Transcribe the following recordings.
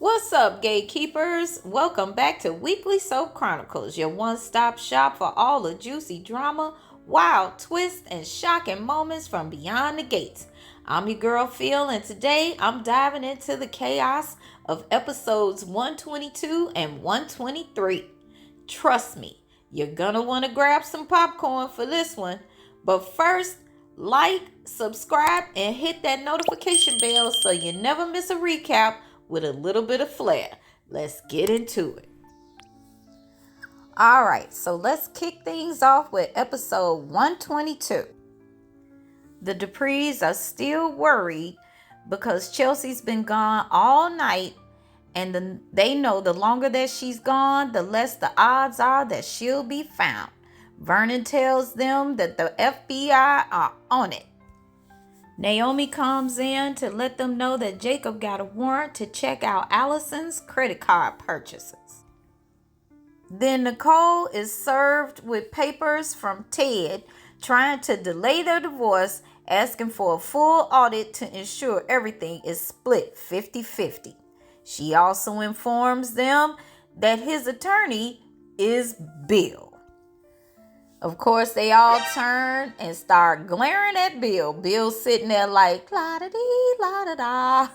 What's up, Gatekeepers? Welcome back to Weekly Soap Chronicles, your one-stop shop for all the juicy drama, wild twists, and shocking moments from beyond the gates. I'm your girl Phil, and today I'm diving into the chaos of episodes 122 and 123. Trust me, you're gonna want to grab some popcorn for this one. But first, like, subscribe, and hit that notification bell so you never miss a recap with a little bit of flair. Let's get into it. All right, so let's kick things off with episode 122. The Duprees are still worried because Chelsea's been gone all night, and they know the longer that she's gone, the less the odds are that she'll be found. Vernon tells them that the FBI are on it. Naomi comes in to let them know that Jacob got a warrant to check out Allison's credit card purchases. Then Nicole is served with papers from Ted trying to delay their divorce, asking for a full audit to ensure everything is split 50-50. She also informs them that his attorney is Bill. Of course, they all turn and start glaring at Bill. Bill's sitting there like, la-da-dee, la-da-da.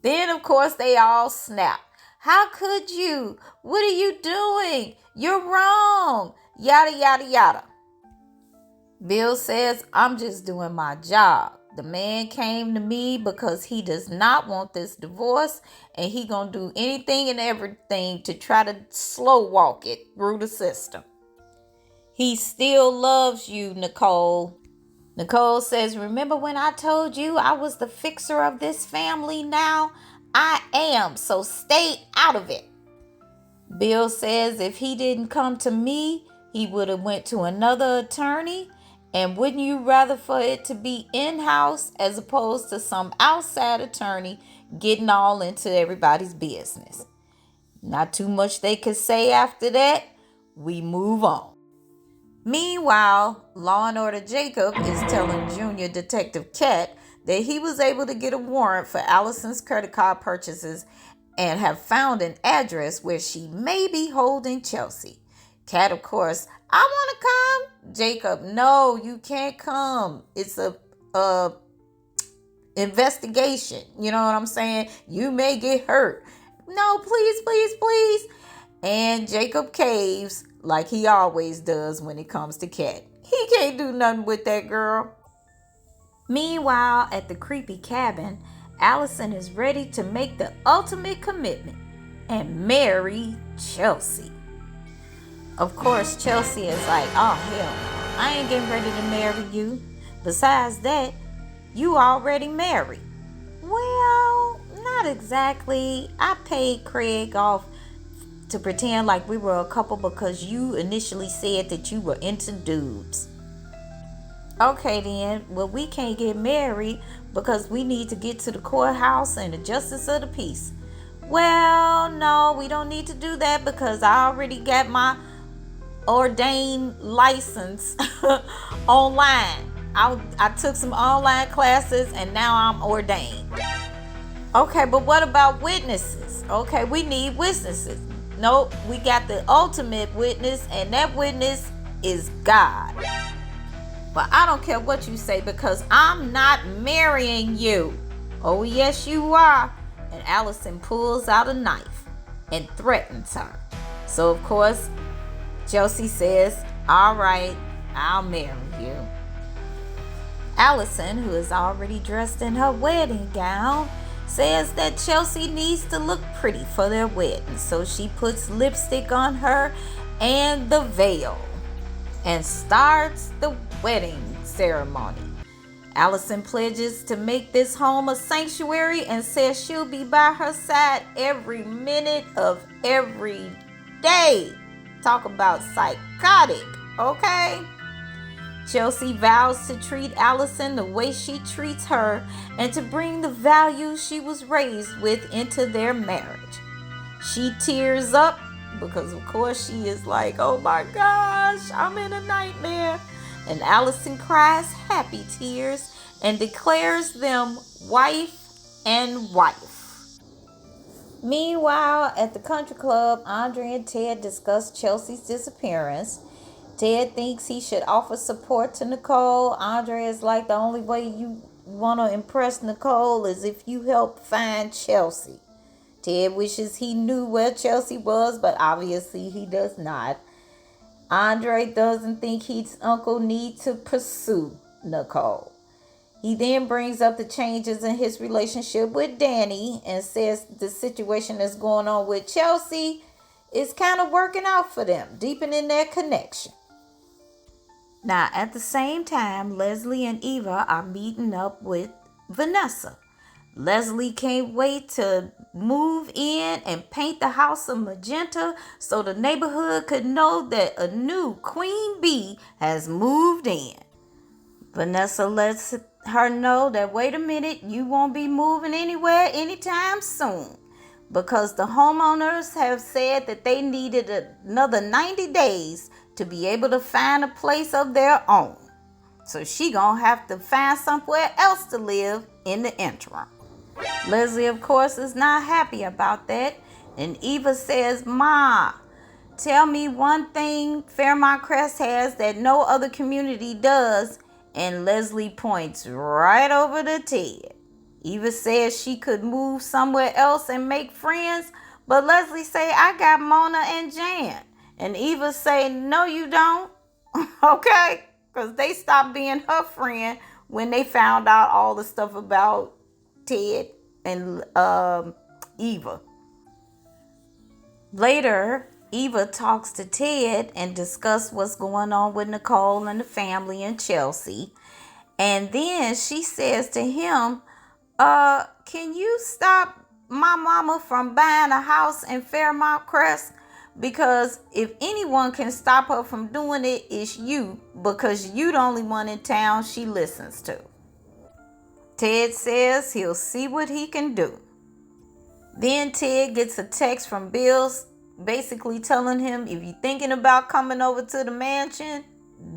Then, of course, they all snap. How could you? What are you doing? You're wrong. Yada, yada, yada. Bill says, I'm just doing my job. The man came to me because he does not want this divorce, and he gonna do anything and everything to try to slow walk it through the system. He still loves you, Nicole. Nicole says, remember when I told you I was the fixer of this family? Now I am, so stay out of it. Bill says if he didn't come to me, he would have went to another attorney. And wouldn't you rather for it to be in-house as opposed to some outside attorney getting all into everybody's business? Not too much they could say after that. We move on. Meanwhile, Law and Order Jacob is telling Junior Detective Cat that he was able to get a warrant for Allison's credit card purchases and have found an address where she may be holding Chelsea. Cat, of course, I want to come. Jacob, no, you can't come. It's a investigation. You know what I'm saying? You may get hurt. No, please, please, please. And Jacob caves like he always does when it comes to Cat. He can't do nothing with that girl. Meanwhile, at the creepy cabin, Allison is ready to make the ultimate commitment and marry Chelsea. Of course, Chelsea is like, oh hell, I ain't getting ready to marry you. Besides that, you already married. Well, not exactly. I paid Craig off to pretend like we were a couple because you initially said that you were into dudes. Okay then, well, we can't get married because we need to get to the courthouse and the justice of the peace. Well, no, we don't need to do that because I already got my ordained license online. I took some online classes and now I'm ordained. Okay, but what about witnesses? Okay, we need witnesses. Nope, we got the ultimate witness, and that witness is God. But I don't care what you say because I'm not marrying you. Oh, yes, you are. And Allison pulls out a knife and threatens her. So, of course, Chelsea says, all right, I'll marry you. Allison, who is already dressed in her wedding gown, says that Chelsea needs to look pretty for their wedding. So she puts lipstick on her and the veil and starts the wedding ceremony. Allison pledges to make this home a sanctuary and says she'll be by her side every minute of every day. Talk about psychotic, okay? Chelsea vows to treat Allison the way she treats her and to bring the values she was raised with into their marriage. She tears up because, of course, she is like, oh my gosh, I'm in a nightmare. And Allison cries happy tears and declares them wife and wife. Meanwhile, at the country club, Andre and Ted discuss Chelsea's disappearance. Ted thinks he should offer support to Nicole. Andre is like, the only way you want to impress Nicole is if you help find Chelsea. Ted wishes he knew where Chelsea was, but obviously he does not. Andre doesn't think his uncle needs to pursue Nicole. He then brings up the changes in his relationship with Danny and says the situation that's going on with Chelsea is kind of working out for them, deepening their connection. Now, at the same time, Leslie and Eva are meeting up with Vanessa. Leslie can't wait to move in and paint the house a magenta so the neighborhood could know that a new queen bee has moved in. Vanessa lets her know that, wait a minute, you won't be moving anywhere anytime soon, because the homeowners have said that they needed another 90 days to be able to find a place of their own. So she gonna have to find somewhere else to live in the interim. Leslie, of course, is not happy about that. And Eva says, Ma, tell me one thing Fairmont Crest has that no other community does. And Leslie points right over to Ted. Eva says she could move somewhere else and make friends. But Leslie say, I got Mona and Jan. And Eva say, no, you don't. Okay? Because they stopped being her friend when they found out all the stuff about Ted and Eva. Later, Eva talks to Ted and discusses what's going on with Nicole and the family in Chelsea. And then she says to him, can you stop my mama from buying a house in Fairmont Crest? Because if anyone can stop her from doing it, it's you, because you the only one in town she listens to. Ted says he'll see what he can do. Then Ted gets a text from Bill basically telling him, if you're thinking about coming over to the mansion,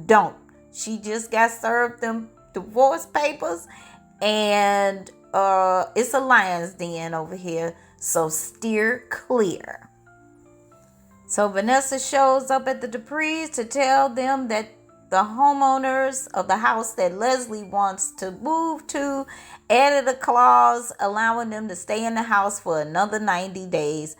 don't. She just got served them divorce papers, and it's a lion's den over here, so steer clear. So Vanessa shows up at the Duprees to tell them that the homeowners of the house that Leslie wants to move to added a clause allowing them to stay in the house for another 90 days.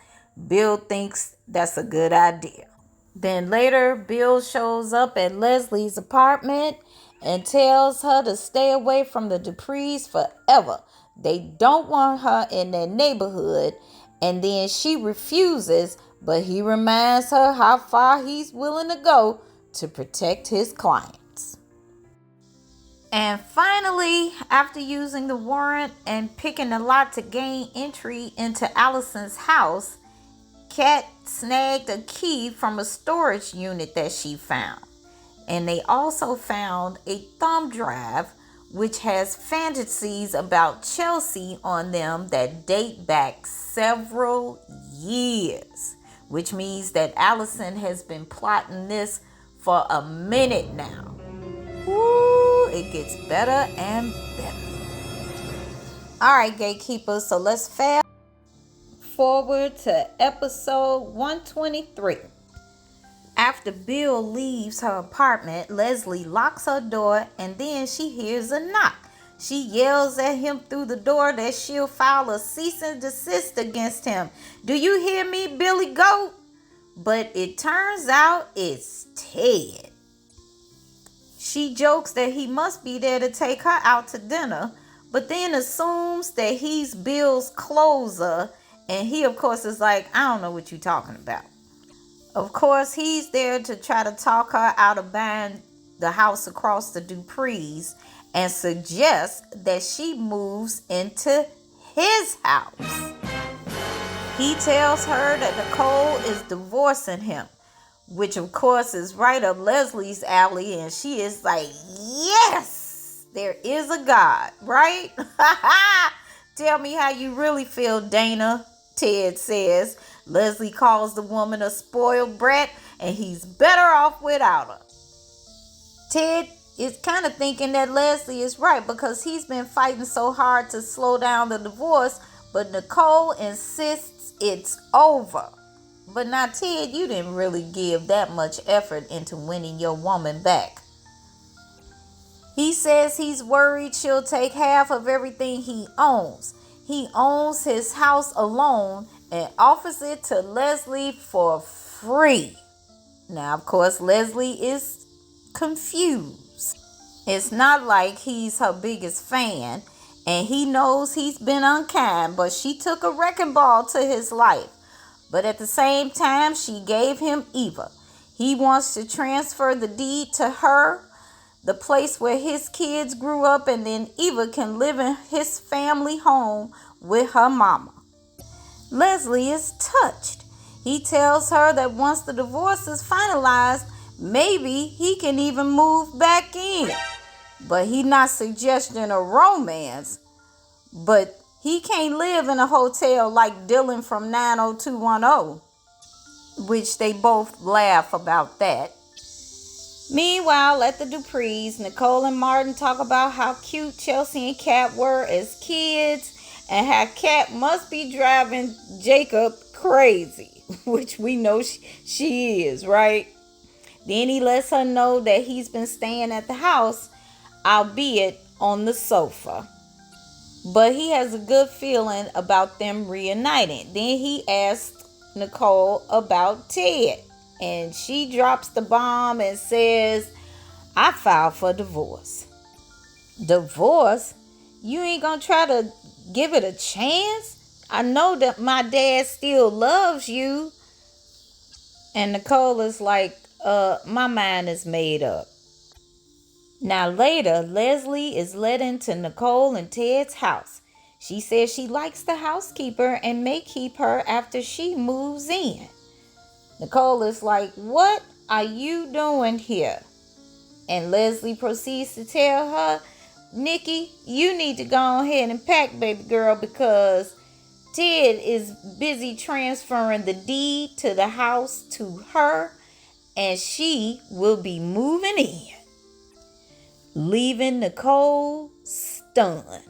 Bill thinks that's a good idea. Then later, Bill shows up at Leslie's apartment and tells her to stay away from the Duprees forever. They don't want her in their neighborhood, and then she refuses, but he reminds her how far he's willing to go to protect his clients. And finally, after using the warrant and picking a lot to gain entry into Allison's house, Kat snagged a key from a storage unit that she found. And they also found a thumb drive which has fantasies about Chelsea on them that date back several years, which means that Allison has been plotting this for a minute now. Ooh, it gets better and better. All right, gatekeepers, so let's fast forward to episode 123. After Bill leaves her apartment, Leslie locks her door, and then she hears a knock. She yells at him through the door that she'll file a cease and desist against him. Do you hear me, Billy Goat? But it turns out it's Ted. She jokes that he must be there to take her out to dinner, but then assumes that he's Bill's closer, and he, of course, is like, I don't know what you're talking about. Of course, he's there to try to talk her out of buying the house across the Duprees and suggests that she moves into his house. He tells her that Nicole is divorcing him, which of course is right up Leslie's alley, and she is like, yes, there is a God, right? Tell me how you really feel, Dana, Ted says. Leslie calls the woman a spoiled brat, and he's better off without her. Ted is kind of thinking that Leslie is right because he's been fighting so hard to slow down the divorce, But Nicole insists it's over. But now, Ted, you didn't really give that much effort into winning your woman back. He says he's worried she'll take half of everything he owns. He owns his house alone and offers it to Leslie for free. Now, of course, Leslie is confused. It's not like he's her biggest fan, and he knows he's been unkind, but she took a wrecking ball to his life. But at the same time, she gave him Eva. He wants to transfer the deed to her, the place where his kids grew up, and then Eva can live in his family home with her mama. Leslie is touched. He tells her that once the divorce is finalized, maybe he can even move back in. But he's not suggesting a romance. But he can't live in a hotel like Dylan from 90210, which they both laugh about that. Meanwhile, at the Duprees, Nicole and Martin talk about how cute Chelsea and Kat were as kids and how Kat must be driving Jacob crazy, which we know she is, right? Then he lets her know that he's been staying at the house, albeit on the sofa. But he has a good feeling about them reuniting. Then he asks Nicole about Ted. And she drops the bomb and says, I filed for divorce. Divorce? You ain't gonna try to give it a chance? I know that my dad still loves you. And Nicole is like, my mind is made up. Now later, Leslie is led into Nicole and Ted's house. She says she likes the housekeeper and may keep her after she moves in. Nicole is like, what are you doing here? And Leslie proceeds to tell her, Nikki, you need to go ahead and pack, baby girl, because Ted is busy transferring the deed to the house to her, and she will be moving in, leaving Nicole stunned.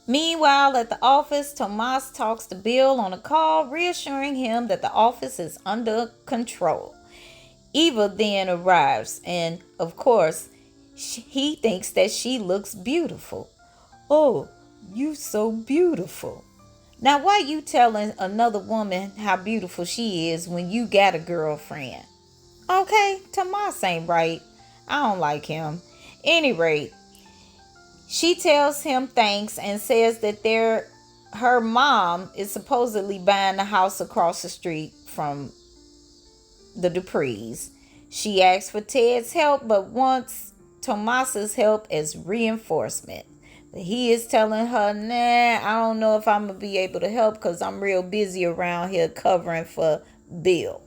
Meanwhile, at the office, Tomas talks to Bill on a call, reassuring him that the office is under control. Eva then arrives, and of course, he thinks that she looks beautiful. Oh, you so beautiful. Now, why you telling another woman how beautiful she is when you got a girlfriend? Okay, Tomas ain't right. I don't like him. Any rate, she tells him thanks and says that her mom is supposedly buying the house across the street from the Duprees. She asks for Ted's help, but wants Tomas's help as reinforcement. But he is telling her, nah, I don't know if I'm going to be able to help because I'm real busy around here covering for Bill.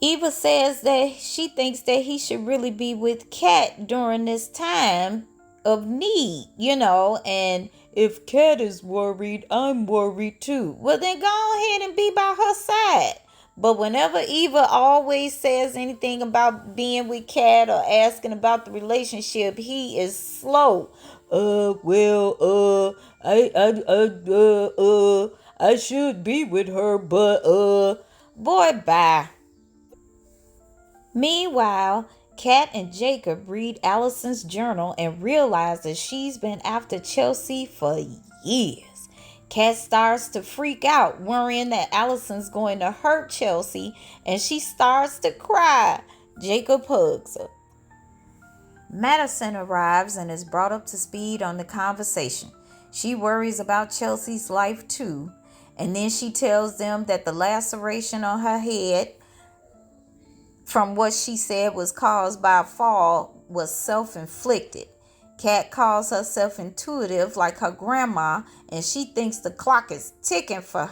Eva says that she thinks that he should really be with Kat during this time of need, and if Kat is worried, I'm worried too. Well, then go ahead and be by her side. But whenever Eva always says anything about being with Kat or asking about the relationship, he is slow. I should be with her, but boy, bye. Meanwhile, Kat and Jacob read Allison's journal and realize that she's been after Chelsea for years. Kat starts to freak out, worrying that Allison's going to hurt Chelsea, and she starts to cry. Jacob hugs her. Madison arrives and is brought up to speed on the conversation. She worries about Chelsea's life too, and then she tells them that the laceration on her head from what she said was caused by a fall was self-inflicted. Kat calls herself intuitive like her grandma, and she thinks the clock is ticking for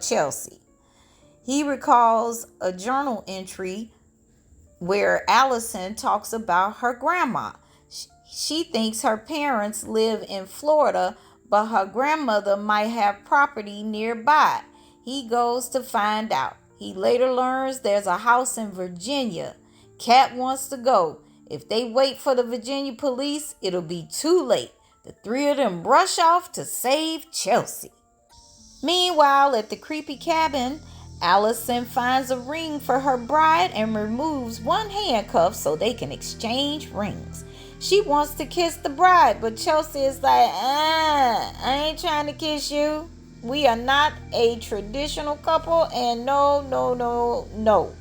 Chelsea. He recalls a journal entry where Allison talks about her grandma. She thinks her parents live in Florida, but her grandmother might have property nearby. He goes to find out. He later learns there's a house in Virginia. Kat wants to go. If they wait for the Virginia police, it'll be too late. The three of them rush off to save Chelsea. Meanwhile, at the creepy cabin, Allison finds a ring for her bride and removes one handcuff so they can exchange rings. She wants to kiss the bride, but Chelsea is like, I ain't trying to kiss you. We are not a traditional couple, and no.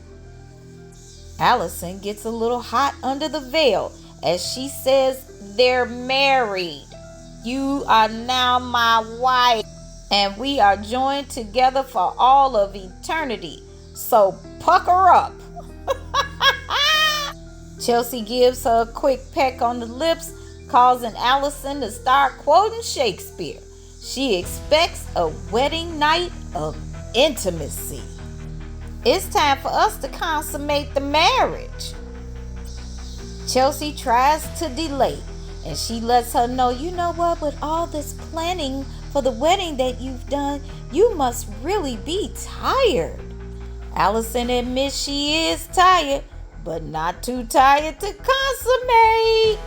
Allison gets a little hot under the veil as she says they're married. You are now my wife, and we are joined together for all of eternity. So pucker up. Chelsea gives her a quick peck on the lips, causing Allison to start quoting Shakespeare. She expects a wedding night of intimacy. It's time for us to consummate the marriage. Chelsea tries to delay, and she lets her know, you know what, with all this planning for the wedding that you've done, you must really be tired. Allison admits she is tired, but not too tired to consummate.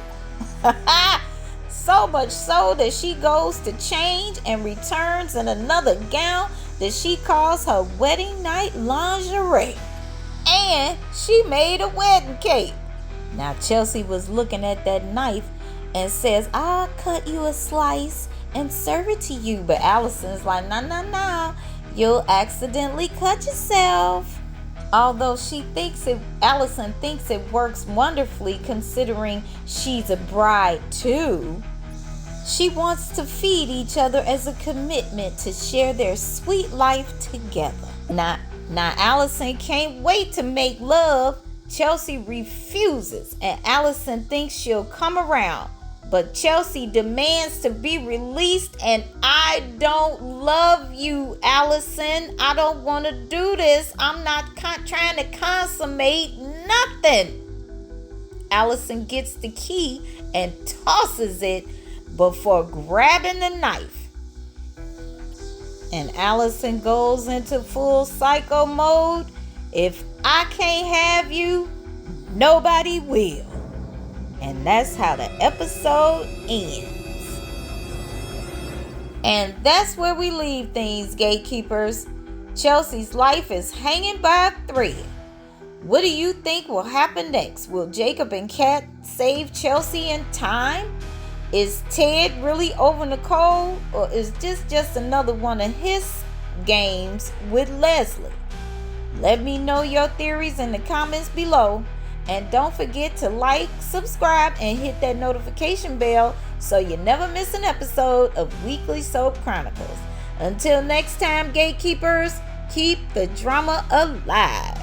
So much so that she goes to change and returns in another gown that she calls her wedding night lingerie. And she made a wedding cake. Now Chelsea was looking at that knife and says, I'll cut you a slice and serve it to you. But Allison's like, no. You'll accidentally cut yourself. Although Allison thinks it works wonderfully considering she's a bride too. She wants to feed each other as a commitment to share their sweet life together. Now Allison can't wait to make love. Chelsea refuses, and Allison thinks she'll come around. But Chelsea demands to be released, and I don't love you, Allison. I don't want to do this. I'm not trying to consummate nothing. Allison gets the key and tosses it before grabbing the knife. And Allison goes into full psycho mode. If I can't have you, nobody will. And that's how the episode ends. And that's where we leave things, gatekeepers. Chelsea's life is hanging by a thread. What do you think will happen next? Will Jacob and Kat save Chelsea in time? Is Ted really over Nicole? Or is this just another one of his games with Leslie? Let me know your theories in the comments below. And don't forget to like, subscribe, and hit that notification bell so you never miss an episode of Weekly Soap Chronicles. Until next time, gatekeepers, keep the drama alive.